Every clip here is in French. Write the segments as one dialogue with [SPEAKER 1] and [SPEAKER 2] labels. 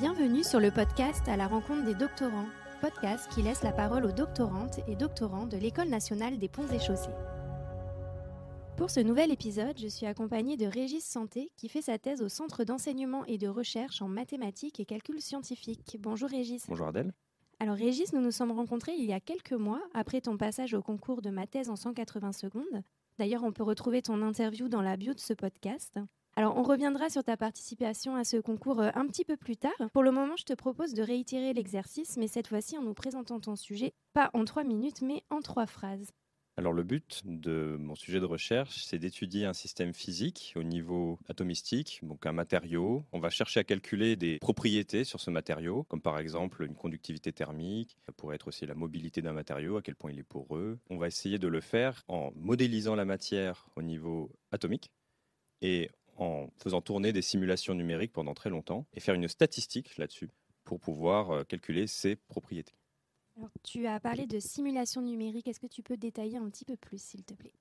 [SPEAKER 1] Bienvenue sur le podcast À la rencontre des doctorants, podcast qui laisse la parole aux doctorantes et doctorants de l'École nationale des ponts et chaussées. Pour ce nouvel épisode, je suis accompagnée de Régis Santé qui fait sa thèse au Centre d'enseignement et de recherche en mathématiques et calcul scientifique. Bonjour Régis.
[SPEAKER 2] Bonjour Adèle.
[SPEAKER 1] Alors Régis, nous nous sommes rencontrés il y a quelques mois après ton passage au concours de ma thèse en 180 secondes. D'ailleurs, on peut retrouver ton interview dans la bio de ce podcast. Alors, on reviendra sur ta participation à ce concours un petit peu plus tard. Pour le moment, je te propose de réitérer l'exercice, mais cette fois-ci en nous présentant ton sujet, pas en 3 minutes, mais en 3 phrases.
[SPEAKER 2] Alors le but de mon sujet de recherche, c'est d'étudier un système physique au niveau atomistique, donc un matériau. On va chercher à calculer des propriétés sur ce matériau, comme par exemple une conductivité thermique, ça pourrait être aussi la mobilité d'un matériau, à quel point il est poreux. On va essayer de le faire en modélisant la matière au niveau atomique et en faisant tourner des simulations numériques pendant très longtemps et faire une statistique là-dessus pour pouvoir calculer ses propriétés.
[SPEAKER 1] Alors, tu as parlé de simulation numérique. Est-ce que tu peux détailler un petit peu plus, s'il te plaît ?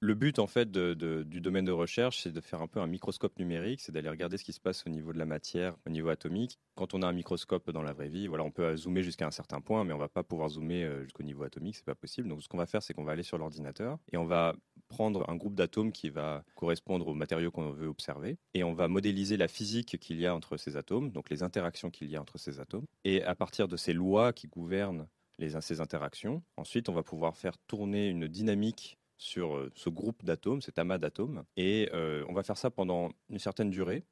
[SPEAKER 2] Le but en fait du domaine de recherche, c'est de faire un peu un microscope numérique, c'est d'aller regarder ce qui se passe au niveau de la matière, au niveau atomique. Quand on a un microscope dans la vraie vie, voilà, on peut zoomer jusqu'à un certain point, mais on va pas pouvoir zoomer jusqu'au niveau atomique, c'est pas possible. Donc ce qu'on va faire, c'est qu'on va aller sur l'ordinateur et on va prendre un groupe d'atomes qui va correspondre aux matériaux qu'on veut observer et on va modéliser la physique qu'il y a entre ces atomes, donc les interactions qu'il y a entre ces atomes. Et à partir de ces lois qui gouvernent ces interactions, ensuite on va pouvoir faire tourner une dynamique sur ce groupe d'atomes, cet amas d'atomes, et on va faire ça pendant une certaine durée.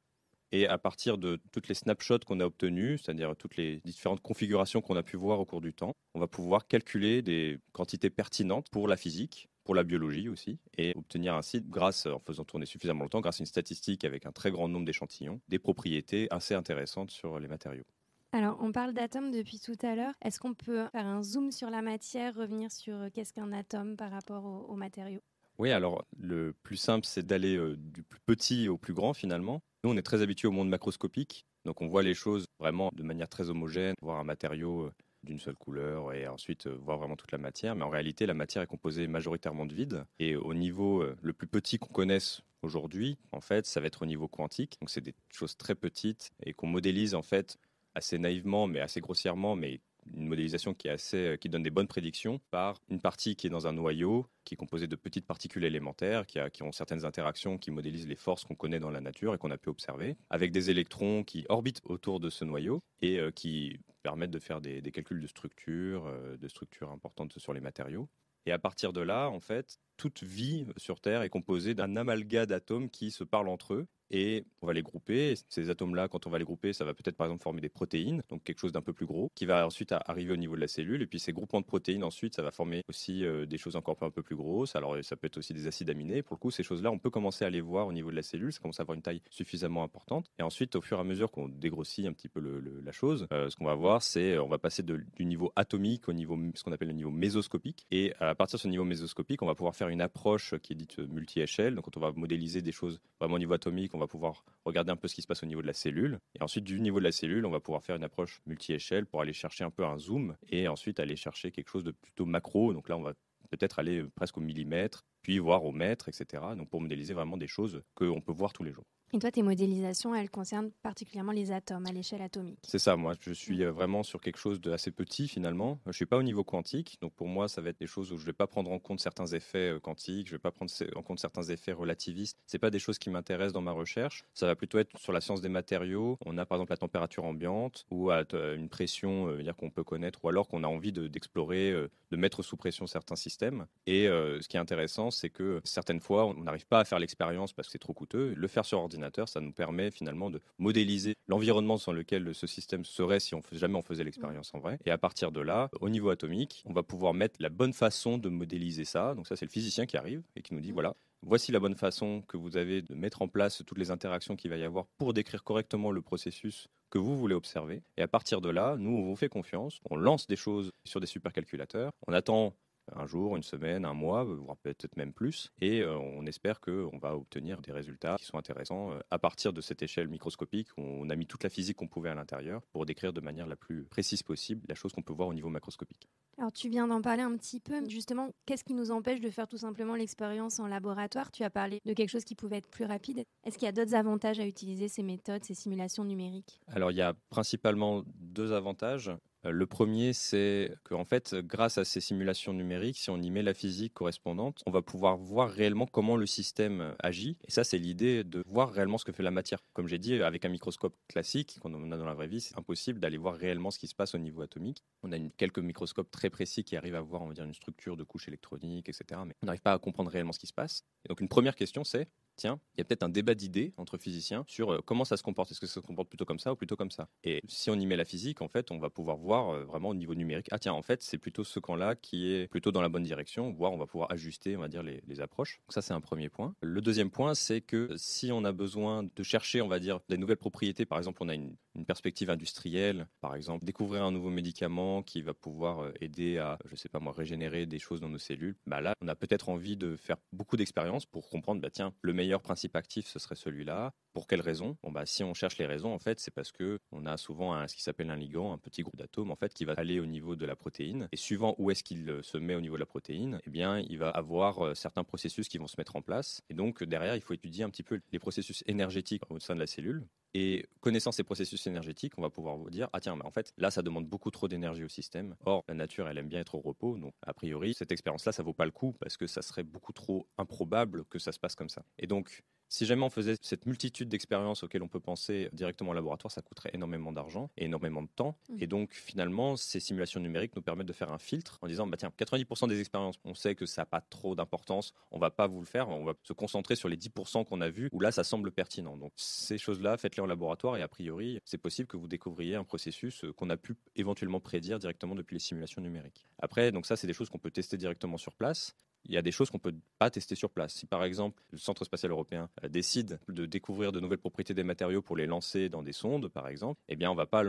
[SPEAKER 2] Et à partir de toutes les snapshots qu'on a obtenus, c'est-à-dire toutes les différentes configurations qu'on a pu voir au cours du temps, on va pouvoir calculer des quantités pertinentes pour la physique, pour la biologie aussi, et obtenir ainsi, en faisant tourner suffisamment longtemps, grâce à une statistique avec un très grand nombre d'échantillons, des propriétés assez intéressantes sur les matériaux.
[SPEAKER 1] Alors, on parle d'atomes depuis tout à l'heure. Est-ce qu'on peut faire un zoom sur la matière, revenir sur qu'est-ce qu'un atome par rapport aux matériaux ?
[SPEAKER 2] Oui, alors le plus simple, c'est d'aller du plus petit au plus grand finalement. Nous, on est très habitués au monde macroscopique, donc on voit les choses vraiment de manière très homogène, voir un matériau d'une seule couleur et ensuite voir vraiment toute la matière. Mais en réalité, la matière est composée majoritairement de vide. Et au niveau le plus petit qu'on connaisse aujourd'hui, en fait, ça va être au niveau quantique. Donc c'est des choses très petites et qu'on modélise en fait assez naïvement, mais assez grossièrement, mais une modélisation qui donne des bonnes prédictions par une partie qui est dans un noyau, qui est composée de petites particules élémentaires, qui ont certaines interactions, qui modélisent les forces qu'on connaît dans la nature et qu'on a pu observer, avec des électrons qui orbitent autour de ce noyau et qui permettent de faire des calculs de structure importantes sur les matériaux. Et à partir de là, en fait, toute vie sur Terre est composée d'un amalgame d'atomes qui se parlent entre eux. Et on va les grouper. Et ces atomes-là, quand on va les grouper, ça va peut-être par exemple former des protéines, donc quelque chose d'un peu plus gros, qui va ensuite arriver au niveau de la cellule. Et puis ces groupements de protéines, ensuite, ça va former aussi des choses encore un peu plus grosses. Alors ça peut être aussi des acides aminés. Pour le coup, ces choses-là, on peut commencer à les voir au niveau de la cellule. Ça commence à avoir une taille suffisamment importante. Et ensuite, au fur et à mesure qu'on dégrossit un petit peu la chose, ce qu'on va voir, c'est on va passer du niveau atomique au niveau, ce qu'on appelle le niveau mésoscopique. Et à partir de ce niveau mésoscopique, on va pouvoir faire une approche qui est dite multi-échelle. Donc quand on va modéliser des choses vraiment au niveau atomique, on va pouvoir regarder un peu ce qui se passe au niveau de la cellule. Et ensuite, du niveau de la cellule, on va pouvoir faire une approche multi-échelle pour aller chercher un peu un zoom et ensuite aller chercher quelque chose de plutôt macro. Donc là, on va peut-être aller presque au millimètre, puis voir au mètre, etc. Donc pour modéliser vraiment des choses qu'on peut voir tous les jours.
[SPEAKER 1] Et toi, tes modélisations, elles concernent particulièrement les atomes à l'échelle atomique.
[SPEAKER 2] C'est ça, moi je suis vraiment sur quelque chose d'assez petit finalement. Je ne suis pas au niveau quantique, donc pour moi ça va être des choses où je ne vais pas prendre en compte certains effets quantiques, je ne vais pas prendre en compte certains effets relativistes. Ce n'est pas des choses qui m'intéressent dans ma recherche. Ça va plutôt être sur la science des matériaux. On a par exemple la température ambiante ou à une pression qu'on peut connaître, ou alors qu'on a envie d'explorer, de mettre sous pression certains systèmes. Et ce qui est intéressant, c'est que certaines fois on n'arrive pas à faire l'expérience parce que c'est trop coûteux. Le faire sur ordinateur, ça nous permet finalement de modéliser l'environnement dans lequel ce système serait si jamais on faisait l'expérience en vrai. Et à partir de là, au niveau atomique, on va pouvoir mettre la bonne façon de modéliser ça. Donc ça, c'est le physicien qui arrive et qui nous dit, voilà, voici la bonne façon que vous avez de mettre en place toutes les interactions qu'il va y avoir pour décrire correctement le processus que vous voulez observer. Et à partir de là, nous, on vous fait confiance, on lance des choses sur des supercalculateurs, on attend un jour, une semaine, un mois, voire peut-être même plus. Et on espère qu'on va obtenir des résultats qui sont intéressants à partir de cette échelle microscopique. On a mis toute la physique qu'on pouvait à l'intérieur pour décrire de manière la plus précise possible la chose qu'on peut voir au niveau macroscopique.
[SPEAKER 1] Alors tu viens d'en parler un petit peu. Justement, qu'est-ce qui nous empêche de faire tout simplement l'expérience en laboratoire? Tu as parlé de quelque chose qui pouvait être plus rapide. Est-ce qu'il y a d'autres avantages à utiliser ces méthodes, ces simulations numériques?
[SPEAKER 2] Alors il y a principalement 2 avantages. Le premier, c'est qu'en fait, grâce à ces simulations numériques, si on y met la physique correspondante, on va pouvoir voir réellement comment le système agit. Et ça, c'est l'idée de voir réellement ce que fait la matière. Comme j'ai dit, avec un microscope classique, qu'on a dans la vraie vie, c'est impossible d'aller voir réellement ce qui se passe au niveau atomique. On a quelques microscopes très précis qui arrivent à voir, on va dire, une structure de couches électroniques, etc. Mais on n'arrive pas à comprendre réellement ce qui se passe. Et donc, une première question, c'est tiens, il y a peut-être un débat d'idées entre physiciens sur comment ça se comporte. Est-ce que ça se comporte plutôt comme ça ou plutôt comme ça? Et si on y met la physique, en fait, on va pouvoir voir vraiment au niveau numérique, ah tiens, en fait, c'est plutôt ce camp-là qui est plutôt dans la bonne direction, voire on va pouvoir ajuster, on va dire, les approches. Donc ça, c'est un premier point. Le deuxième point, c'est que si on a besoin de chercher, on va dire, des nouvelles propriétés, par exemple, on a une perspective industrielle, par exemple, découvrir un nouveau médicament qui va pouvoir aider à, je sais pas moi, régénérer des choses dans nos cellules, bah là, on a peut-être envie de faire beaucoup d'expériences pour comprendre, bah tiens, le meilleur principe actif, ce serait celui-là. Pour quelles raisons? Bon, bah, si on cherche les raisons, en fait, c'est parce que on a souvent ce qui s'appelle un ligand, un petit groupe d'atomes, en fait, qui va aller au niveau de la protéine. Et suivant où est-ce qu'il se met au niveau de la protéine, eh bien, il va avoir certains processus qui vont se mettre en place. Et donc, derrière, il faut étudier un petit peu les processus énergétiques au sein de la cellule. Et connaissant ces processus énergétiques, on va pouvoir vous dire, ah tiens, mais en fait, là, ça demande beaucoup trop d'énergie au système. Or, la nature, elle aime bien être au repos. Donc, a priori, cette expérience-là, ça vaut pas le coup parce que ça serait beaucoup trop improbable que ça se passe comme ça. Et donc, si jamais on faisait cette multitude d'expériences auxquelles on peut penser directement au laboratoire, ça coûterait énormément d'argent et énormément de temps. Et donc, finalement, ces simulations numériques nous permettent de faire un filtre en disant, bah tiens, 90% des expériences, on sait que ça n'a pas trop d'importance, on va pas vous le faire, on va se concentrer sur les 10% qu'on a vus, où là, ça semble pertinent. Donc, ces choses-là, faites-les en laboratoire et a priori, c'est possible que vous découvriez un processus qu'on a pu éventuellement prédire directement depuis les simulations numériques. Après, donc ça, c'est des choses qu'on peut tester directement sur place. Il y a des choses qu'on ne peut pas tester sur place. Si par exemple le Centre spatial européen décide de découvrir de nouvelles propriétés des matériaux pour les lancer dans des sondes, par exemple, eh bien on va pas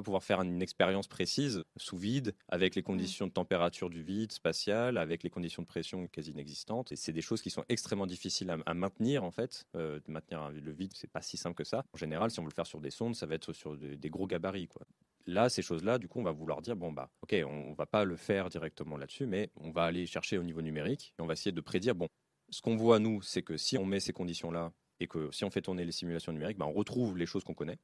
[SPEAKER 2] pouvoir faire une expérience précise sous vide avec les conditions de température du vide spatial, avec les conditions de pression quasi inexistantes. Et c'est des choses qui sont extrêmement difficiles à maintenir en fait. De maintenir le vide, c'est pas si simple que ça. En général, si on veut le faire sur des sondes, ça va être sur des gros gabarits, quoi. Là, ces choses-là, du coup, on va vouloir dire, bon, bah, ok, on va pas le faire directement là-dessus, mais on va aller chercher au niveau numérique et on va essayer de prédire, bon, ce qu'on voit, nous, c'est que si on met ces conditions-là et que si on fait tourner les simulations numériques, bah, on retrouve les choses qu'on connaît.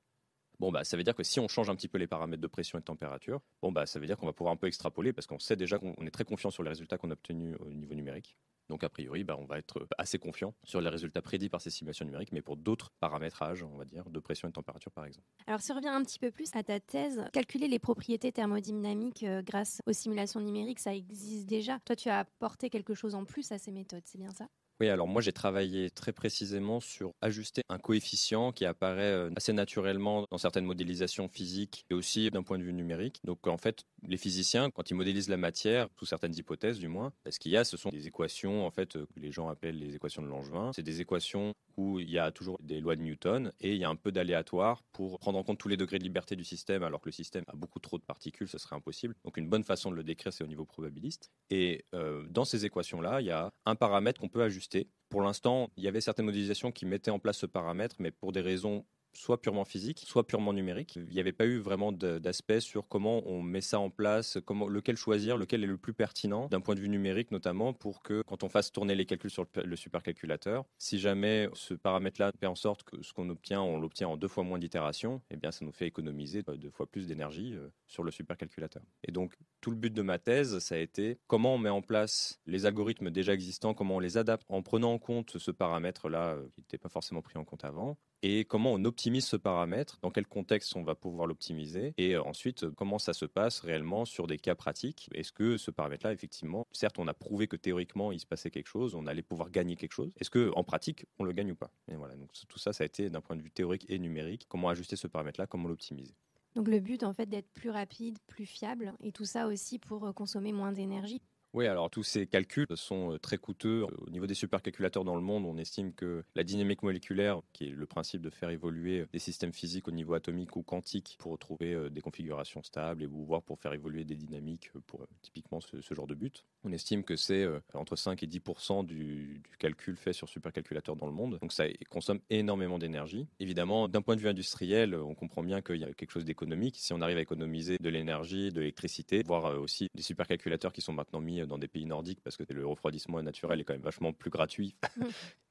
[SPEAKER 2] Bon, bah, ça veut dire que si on change un petit peu les paramètres de pression et de température, bon, bah, ça veut dire qu'on va pouvoir un peu extrapoler parce qu'on sait déjà qu'on est très confiant sur les résultats qu'on a obtenus au niveau numérique. Donc, a priori, bah, on va être assez confiant sur les résultats prédits par ces simulations numériques, mais pour d'autres paramétrages, on va dire, de pression et de température, par exemple.
[SPEAKER 1] Alors, si on revient un petit peu plus à ta thèse, calculer les propriétés thermodynamiques grâce aux simulations numériques, ça existe déjà. Toi, tu as apporté quelque chose en plus à ces méthodes, c'est bien ça?
[SPEAKER 2] Oui, alors moi j'ai travaillé très précisément sur ajuster un coefficient qui apparaît assez naturellement dans certaines modélisations physiques et aussi d'un point de vue numérique. Donc en fait, les physiciens, quand ils modélisent la matière, sous certaines hypothèses du moins, ce qu'il y a, ce sont des équations en fait que les gens appellent les équations de Langevin. C'est des équations où il y a toujours des lois de Newton et il y a un peu d'aléatoire pour prendre en compte tous les degrés de liberté du système, alors que le système a beaucoup trop de particules, ce serait impossible. Donc une bonne façon de le décrire, c'est au niveau probabiliste. Et dans ces équations-là, il y a un paramètre qu'on peut ajuster. Pour l'instant, il y avait certaines modélisations qui mettaient en place ce paramètre, mais pour des raisons soit purement physiques, soit purement numériques. Il n'y avait pas eu vraiment d'aspect sur comment on met ça en place, lequel choisir, lequel est le plus pertinent d'un point de vue numérique notamment pour que quand on fasse tourner les calculs sur le supercalculateur, si jamais ce paramètre-là fait en sorte que ce qu'on obtient, on l'obtient en 2 fois moins d'itérations, eh bien ça nous fait économiser 2 fois plus d'énergie sur le supercalculateur. Et donc tout le but de ma thèse, ça a été comment on met en place les algorithmes déjà existants, comment on les adapte en prenant en compte ce paramètre-là qui n'était pas forcément pris en compte avant, et comment on optimise ce paramètre, dans quel contexte on va pouvoir l'optimiser, et ensuite comment ça se passe réellement sur des cas pratiques. Est-ce que ce paramètre-là, effectivement, certes on a prouvé que théoriquement il se passait quelque chose, on allait pouvoir gagner quelque chose, est-ce qu'en pratique on le gagne ou pas? Et voilà, donc tout ça, ça a été d'un point de vue théorique et numérique, comment ajuster ce paramètre-là, comment l'optimiser.
[SPEAKER 1] Donc le but, en fait, d'être plus rapide, plus fiable, et tout ça aussi pour consommer moins d'énergie.
[SPEAKER 2] Oui, alors tous ces calculs sont très coûteux. Au niveau des supercalculateurs dans le monde, on estime que la dynamique moléculaire, qui est le principe de faire évoluer des systèmes physiques au niveau atomique ou quantique pour trouver des configurations stables et voire pour faire évoluer des dynamiques pour typiquement ce genre de but, on estime que c'est entre 5 et 10% du calcul fait sur supercalculateur dans le monde. Donc ça consomme énormément d'énergie. Évidemment, d'un point de vue industriel, on comprend bien qu'il y a quelque chose d'économique. Si on arrive à économiser de l'énergie, de l'électricité, voire aussi des supercalculateurs qui sont maintenant mis dans des pays nordiques parce que le refroidissement naturel est quand même vachement plus gratuit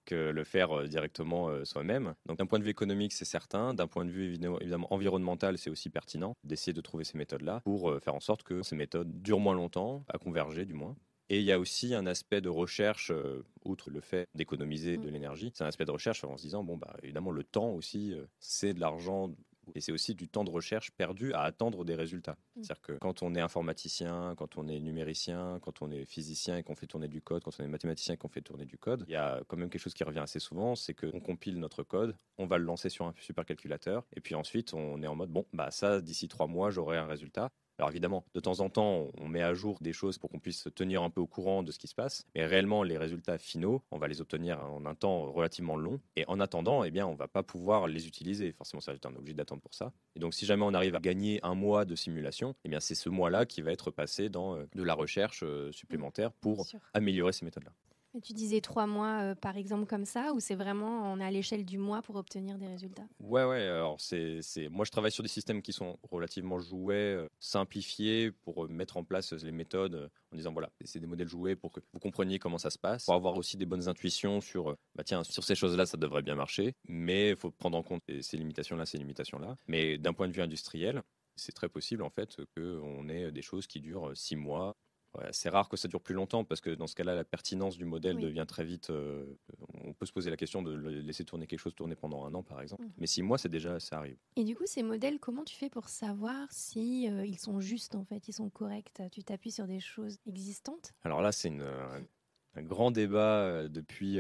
[SPEAKER 2] que le faire directement soi-même. Donc d'un point de vue économique, c'est certain. D'un point de vue évidemment environnemental, c'est aussi pertinent d'essayer de trouver ces méthodes-là pour faire en sorte que ces méthodes durent moins longtemps, à converger du moins. Et il y a aussi un aspect de recherche, outre le fait d'économiser de l'énergie, c'est un aspect de recherche en se disant, bon, bah, évidemment, le temps aussi, c'est de l'argent. Et c'est aussi du temps de recherche perdu à attendre des résultats. C'est-à-dire que quand on est informaticien, quand on est numéricien, quand on est physicien et qu'on fait tourner du code, quand on est mathématicien et qu'on fait tourner du code, il y a quand même quelque chose qui revient assez souvent, c'est qu'on compile notre code, on va le lancer sur un supercalculateur, et puis ensuite on est en mode, bon, bah ça, d'ici 3 mois, j'aurai un résultat. Alors évidemment, de temps en temps, on met à jour des choses pour qu'on puisse se tenir un peu au courant de ce qui se passe, mais réellement, les résultats finaux, on va les obtenir en un temps relativement long, et en attendant, eh bien, on ne va pas pouvoir les utiliser. Forcément, ça, on est obligé d'attendre pour ça. Et donc, si jamais on arrive à gagner un mois de simulation, eh bien, c'est ce mois-là qui va être passé dans de la recherche supplémentaire pour améliorer ces méthodes-là.
[SPEAKER 1] Et tu disais 3 mois, par exemple, comme ça, ou c'est vraiment, on est à l'échelle du mois pour obtenir des résultats?
[SPEAKER 2] Ouais, alors moi je travaille sur des systèmes qui sont relativement jouets, simplifiés pour mettre en place les méthodes en disant voilà, c'est des modèles jouets pour que vous compreniez comment ça se passe, pour avoir aussi des bonnes intuitions sur, bah tiens, sur ces choses-là, ça devrait bien marcher, mais il faut prendre en compte ces limitations-là, ces limitations-là. Mais d'un point de vue industriel, c'est très possible en fait qu'on ait des choses qui durent 6 mois. Ouais, c'est rare que ça dure plus longtemps parce que dans ce cas-là, la pertinence du modèle devient très vite. On peut se poser la question de laisser tourner quelque chose tourner pendant 1 an, par exemple. Mais 6 mois, c'est déjà, ça arrive.
[SPEAKER 1] Et du coup, ces modèles, comment tu fais pour savoir si ils sont justes en fait, ils sont corrects? Tu t'appuies sur des choses existantes?
[SPEAKER 2] Alors là, c'est un grand débat depuis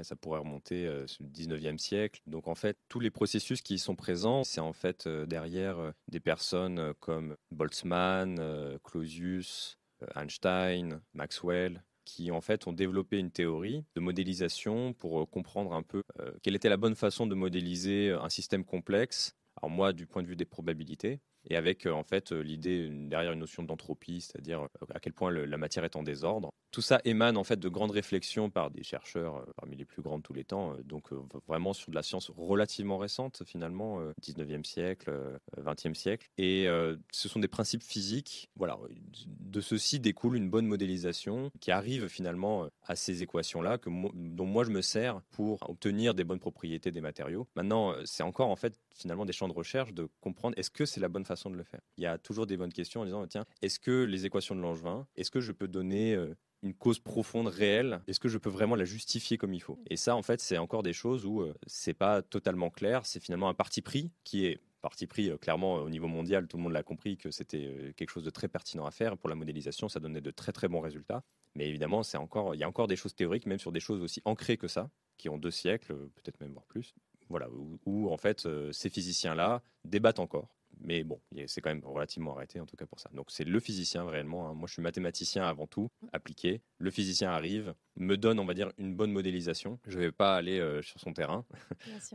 [SPEAKER 2] ça pourrait remonter sur le 19e siècle. Donc en fait, tous les processus qui y sont présents, c'est en fait derrière des personnes comme Boltzmann, Clausius, Einstein, Maxwell, qui en fait ont développé une théorie de modélisation pour comprendre un peu quelle était la bonne façon de modéliser un système complexe. Alors moi, du point de vue des probabilités, et avec en fait l'idée derrière une notion d'entropie, c'est-à-dire à quel point la matière est en désordre. Tout ça émane en fait de grandes réflexions par des chercheurs parmi les plus grands de tous les temps, donc vraiment sur de la science relativement récente finalement, 19e siècle, 20e siècle. Et ce sont des principes physiques. Voilà, de ceci découle une bonne modélisation qui arrive finalement à ces équations-là dont moi je me sers pour obtenir des bonnes propriétés des matériaux. Maintenant, c'est encore en fait finalement des champs de recherche de comprendre est-ce que c'est la bonne façon de le faire. Il y a toujours des bonnes questions en disant tiens, est-ce que les équations de Langevin, est-ce que je peux donner une cause profonde réelle, est-ce que je peux vraiment la justifier comme il faut? Et ça, en fait, c'est encore des choses où c'est pas totalement clair, c'est finalement un parti pris qui est parti pris clairement au niveau mondial, tout le monde l'a compris que c'était quelque chose de très pertinent à faire. Pour la modélisation, ça donnait de très très bons résultats. Mais évidemment, il y a encore des choses théoriques, même sur des choses aussi ancrées que ça, qui ont 2 siècles, peut-être même voire plus. Voilà, où en fait ces physiciens-là débattent encore. Mais bon, c'est quand même relativement arrêté en tout cas pour ça. Donc c'est le physicien réellement. Moi je suis mathématicien avant tout, appliqué. Le physicien arrive, me donne on va dire une bonne modélisation. Je ne vais pas aller sur son terrain.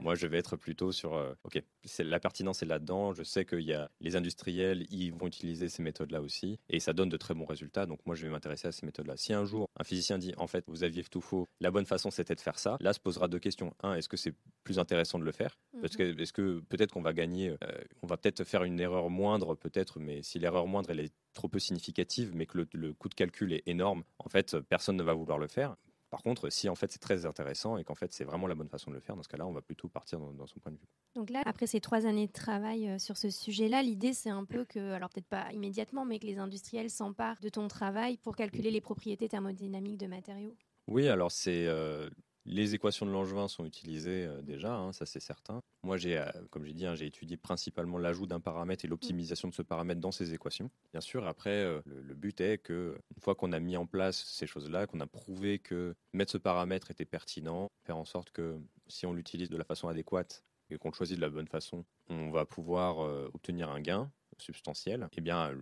[SPEAKER 2] Moi je vais être plutôt sur ok, la pertinence est là-dedans. Je sais qu'il y a les industriels, ils vont utiliser ces méthodes-là aussi et ça donne de très bons résultats. Donc moi je vais m'intéresser à ces méthodes-là. Si un jour un physicien dit en fait vous aviez tout faux, la bonne façon c'était de faire ça, là se posera 2 questions. Un, est-ce que c'est plus intéressant de le faire? Parce que est-ce que peut-être qu'on va gagner, on va peut-être faire une erreur moindre peut-être, mais si l'erreur moindre elle est trop peu significative, mais que le coût de calcul est énorme, en fait personne ne va vouloir le faire. Par contre, si en fait c'est très intéressant et qu'en fait c'est vraiment la bonne façon de le faire, dans ce cas-là, on va plutôt partir dans son point de vue.
[SPEAKER 1] Donc là, après ces 3 années de travail sur ce sujet-là, l'idée c'est un peu que, alors peut-être pas immédiatement, mais que les industriels s'emparent de ton travail pour calculer les propriétés thermodynamiques de matériaux.
[SPEAKER 2] Oui, alors les équations de Langevin sont utilisées déjà, ça c'est certain. Moi, comme j'ai dit, j'ai étudié principalement l'ajout d'un paramètre et l'optimisation de ce paramètre dans ces équations. Bien sûr, après, le but est que, une fois qu'on a mis en place ces choses-là, qu'on a prouvé que mettre ce paramètre était pertinent, faire en sorte que si on l'utilise de la façon adéquate et qu'on le choisit de la bonne façon, on va pouvoir obtenir un gain substantiel. Eh bien,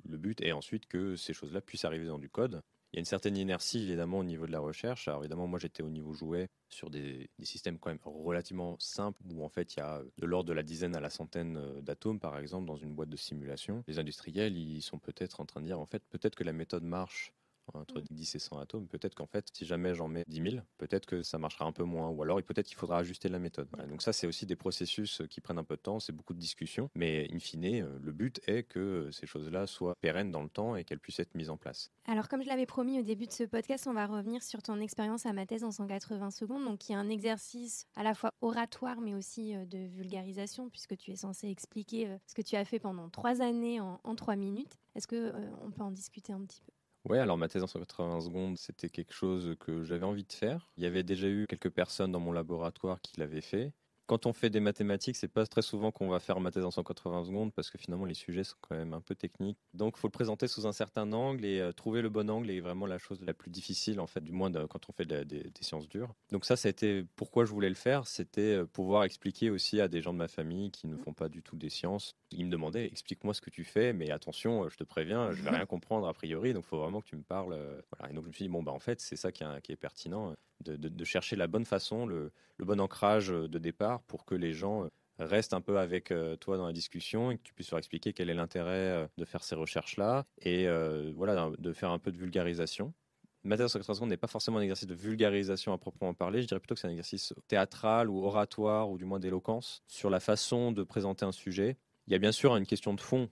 [SPEAKER 2] le but est ensuite que ces choses-là puissent arriver dans du code. Il y a une certaine inertie évidemment au niveau de la recherche. Alors évidemment, moi j'étais au niveau jouet sur des systèmes quand même relativement simples où en fait il y a de l'ordre de la dizaine à la centaine d'atomes par exemple dans une boîte de simulation. Les industriels, ils sont peut-être en train de dire en fait peut-être que la méthode marche entre 10 et 100 atomes, peut-être qu'en fait, si jamais j'en mets 10 000, peut-être que ça marchera un peu moins, ou alors peut-être qu'il faudra ajuster la méthode. Voilà, donc ça, c'est aussi des processus qui prennent un peu de temps, c'est beaucoup de discussions, mais in fine, le but est que ces choses-là soient pérennes dans le temps et qu'elles puissent être mises en place.
[SPEAKER 1] Alors, comme je l'avais promis au début de ce podcast, on va revenir sur ton expérience à ma thèse en 180 secondes, donc qui est un exercice à la fois oratoire, mais aussi de vulgarisation, puisque tu es censé expliquer ce que tu as fait pendant 3 années en 3 minutes. Est-ce qu'on peut en discuter un petit peu ?
[SPEAKER 2] Ouais, alors ma thèse en 180 secondes, c'était quelque chose que j'avais envie de faire. Il y avait déjà eu quelques personnes dans mon laboratoire qui l'avaient fait. Quand on fait des mathématiques, c'est pas très souvent qu'on va faire ma thèse en 180 secondes parce que finalement les sujets sont quand même un peu techniques. Donc il faut le présenter sous un certain angle et trouver le bon angle est vraiment la chose la plus difficile en fait, du moins quand on fait des sciences dures. Donc ça a été pourquoi je voulais le faire, c'était pouvoir expliquer aussi à des gens de ma famille qui ne font pas du tout des sciences. Ils me demandaient explique-moi ce que tu fais, mais attention, je te préviens, je vais rien comprendre a priori, donc il faut vraiment que tu me parles. Voilà. Et donc je me suis dit bon bah en fait c'est ça qui est pertinent. De chercher la bonne façon, le bon ancrage de départ pour que les gens restent un peu avec toi dans la discussion et que tu puisses leur expliquer quel est l'intérêt de faire ces recherches-là et voilà, de faire un peu de vulgarisation. Ma thèse en 80 secondes n'est pas forcément un exercice de vulgarisation à proprement parler, je dirais plutôt que c'est un exercice théâtral ou oratoire ou du moins d'éloquence sur la façon de présenter un sujet. Il y a bien sûr une question de fond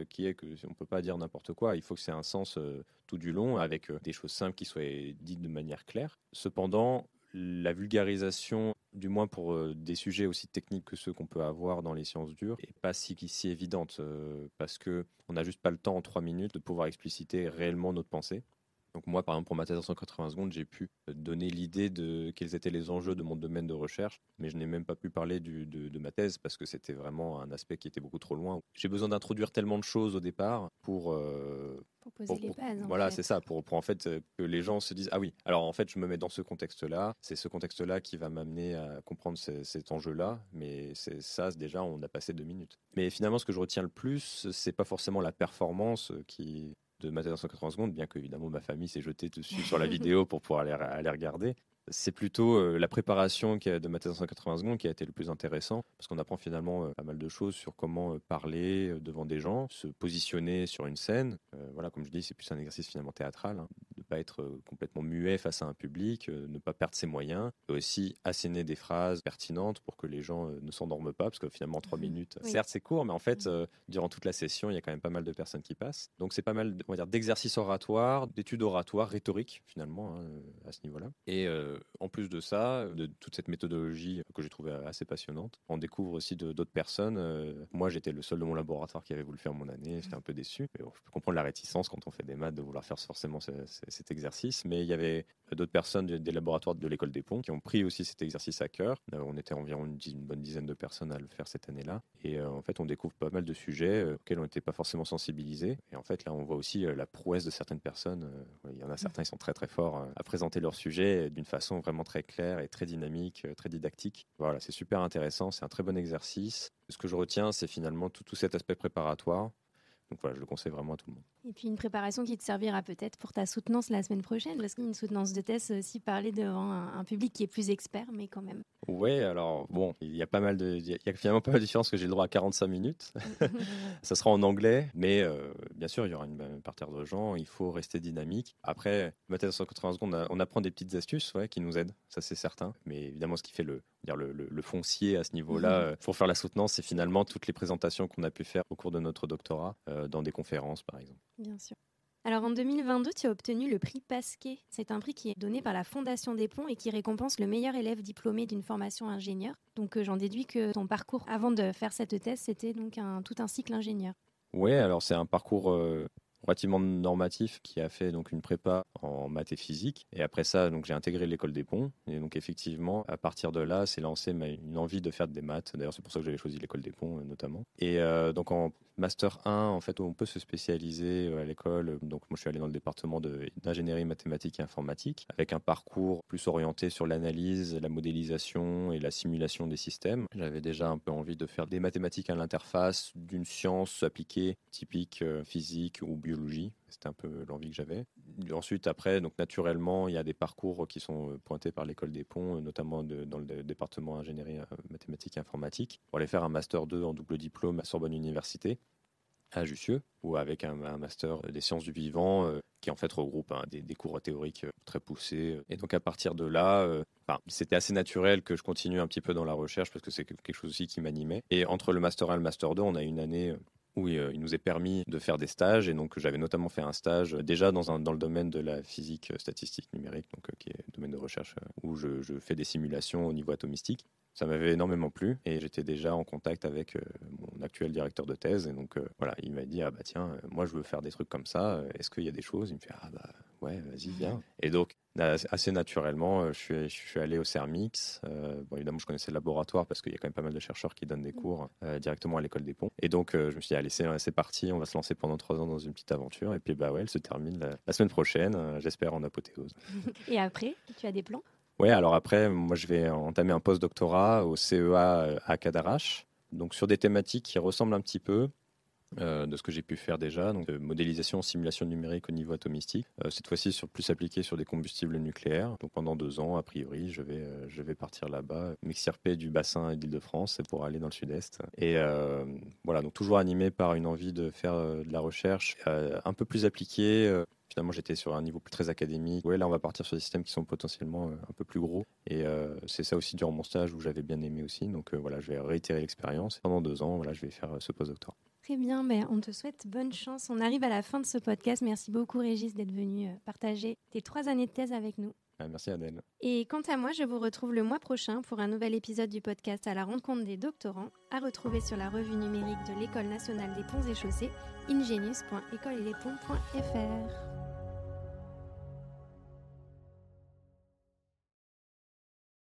[SPEAKER 2] qui est qu'on ne peut pas dire n'importe quoi, il faut que c'est un sens tout du long avec des choses simples qui soient dites de manière claire. Cependant, la vulgarisation, du moins pour des sujets aussi techniques que ceux qu'on peut avoir dans les sciences dures, n'est pas si évidente parce qu'on n'a juste pas le temps en 3 minutes de pouvoir expliciter réellement notre pensée. Donc moi, par exemple, pour ma thèse en 180 secondes, j'ai pu donner l'idée de quels étaient les enjeux de mon domaine de recherche, mais je n'ai même pas pu parler de ma thèse parce que c'était vraiment un aspect qui était beaucoup trop loin. J'ai besoin d'introduire tellement de choses au départ pour
[SPEAKER 1] poser les bases.
[SPEAKER 2] Voilà, c'est ça, pour en fait que les gens se disent ah oui, alors en fait je me mets dans ce contexte-là, c'est ce contexte-là qui va m'amener à comprendre cet enjeu-là, mais c'est ça, déjà on a passé 2 minutes. Mais finalement, ce que je retiens le plus, c'est pas forcément la performance de ma thèse en 180 secondes, bien qu'évidemment ma famille s'est jetée dessus sur la vidéo pour pouvoir aller regarder. C'est plutôt la préparation de ma thèse en 180 secondes qui a été le plus intéressant, parce qu'on apprend finalement pas mal de choses sur comment parler devant des gens, se positionner sur une scène. Voilà, comme je dis, c'est plus un exercice finalement théâtral, hein, de ne pas être complètement muet face à un public, ne pas perdre ses moyens, et aussi asséner des phrases pertinentes pour que les gens ne s'endorment pas, parce que finalement 3 minutes, oui. Certes c'est court, mais en fait, durant toute la session, il y a quand même pas mal de personnes qui passent. Donc c'est pas mal, on va dire, d'exercices oratoires, d'études oratoires, rhétoriques finalement, hein, à ce niveau-là. Et en plus de ça, de toute cette méthodologie que j'ai trouvée assez passionnante, on découvre aussi d'autres personnes. Moi, j'étais le seul de mon laboratoire qui avait voulu faire mon année, j'étais un peu déçu. Mais bon, je peux comprendre la réticence quand on fait des maths de vouloir faire forcément cet exercice, mais il y avait d'autres personnes des laboratoires de l'école des ponts qui ont pris aussi cet exercice à cœur. On était environ une bonne dizaine de personnes à le faire cette année-là. Et en fait, on découvre pas mal de sujets auxquels on n'était pas forcément sensibilisés. Et en fait, là, on voit aussi la prouesse de certaines personnes. Il y en a certains, ils sont très très forts à présenter leur sujet d'une façon vraiment très claire et très dynamique, très didactique. Voilà, c'est super intéressant, c'est un très bon exercice. Ce que je retiens, c'est finalement tout cet aspect préparatoire. Donc voilà, je le conseille vraiment à tout le monde.
[SPEAKER 1] Et puis une préparation qui te servira peut-être pour ta soutenance la semaine prochaine, parce qu'une soutenance de thèse, c'est aussi parler devant un public qui est plus expert, mais quand même.
[SPEAKER 2] Ouais, alors bon, il y a finalement pas mal de différences que j'ai le droit à 45 minutes. Ça sera en anglais, mais bien sûr, il y aura une parterre de gens, il faut rester dynamique. Après, ma thèse en 180 secondes, on apprend des petites astuces qui nous aident, ça c'est certain. Mais évidemment, ce qui fait le foncier à ce niveau-là, pour faire la soutenance, c'est finalement toutes les présentations qu'on a pu faire au cours de notre doctorat, dans des conférences par exemple.
[SPEAKER 1] Bien sûr. Alors en 2022, tu as obtenu le prix Pasquet. C'est un prix qui est donné par la Fondation des Ponts et qui récompense le meilleur élève diplômé d'une formation ingénieur. Donc j'en déduis que ton parcours avant de faire cette thèse, c'était donc tout un cycle ingénieur.
[SPEAKER 2] Oui, alors c'est un parcours relativement normatif qui a fait donc une prépa en maths et physique. Et après ça, donc j'ai intégré l'école des ponts. Et donc effectivement, à partir de là, c'est lancé une envie de faire des maths. D'ailleurs, c'est pour ça que j'avais choisi l'école des ponts notamment. Et donc en Master 1, en fait, où on peut se spécialiser à l'école. Donc moi, je suis allé dans le département d'ingénierie mathématique et informatique, avec un parcours plus orienté sur l'analyse, la modélisation et la simulation des systèmes. J'avais déjà un peu envie de faire des mathématiques à l'interface d'une science appliquée, typique physique ou biologique biologie. C'était un peu l'envie que j'avais. Ensuite, après, donc naturellement, il y a des parcours qui sont pointés par l'École des Ponts, notamment dans le département ingénierie mathématiques et informatique, pour aller faire un Master 2 en double diplôme à Sorbonne Université, à Jussieu, ou avec un master des sciences du vivant qui en fait regroupe des cours théoriques très poussés. Et donc à partir de là, c'était assez naturel que je continue un petit peu dans la recherche parce que c'est quelque chose aussi qui m'animait. Et entre le master 1 et le master 2, on a une année où il nous est permis de faire des stages. Et donc j'avais notamment fait un stage déjà dans le domaine de la physique statistique numérique, donc, qui est le domaine de recherche où je fais des simulations au niveau atomistique. Ça m'avait énormément plu et j'étais déjà en contact avec mon actuel directeur de thèse. Et donc voilà, il m'a dit tiens, moi je veux faire des trucs comme ça. Est-ce qu'il y a des choses? Il me fait ouais, vas-y, viens. Et donc assez naturellement, je suis allé au CERMIX. Bon, évidemment, je connaissais le laboratoire parce qu'il y a quand même pas mal de chercheurs qui donnent des cours directement à l'École des Ponts. Et donc je me suis dit allez, c'est parti, on va se lancer pendant 3 ans dans une petite aventure. Et puis ouais, elle se termine la semaine prochaine, j'espère en apothéose.
[SPEAKER 1] Et après, tu as des plans?
[SPEAKER 2] Ouais, alors après, moi, je vais entamer un post-doctorat au CEA à Cadarache, donc sur des thématiques qui ressemblent un petit peu de ce que j'ai pu faire déjà, donc modélisation, simulation numérique au niveau atomistique. Cette fois-ci, plus appliqué sur des combustibles nucléaires. Donc pendant 2 ans, a priori, je vais partir là-bas, m'extirper du bassin d'Île-de-France pour aller dans le sud-est. Et voilà, donc toujours animé par une envie de faire de la recherche un peu plus appliquée. Finalement, j'étais sur un niveau très académique. Ouais, là, on va partir sur des systèmes qui sont potentiellement un peu plus gros. Et c'est ça aussi durant mon stage où j'avais bien aimé aussi. Donc voilà, je vais réitérer l'expérience. Pendant 2 ans, voilà, je vais faire ce postdoctorat.
[SPEAKER 1] Très bien, on te souhaite bonne chance. On arrive à la fin de ce podcast. Merci beaucoup, Régis, d'être venu partager tes 3 années de thèse avec nous.
[SPEAKER 2] Merci, Adèle.
[SPEAKER 1] Et quant à moi, je vous retrouve le mois prochain pour un nouvel épisode du podcast à la rencontre des doctorants, à retrouver sur la revue numérique de l'École nationale des ponts et chaussées, ingenius.écoleetdesponts.fr.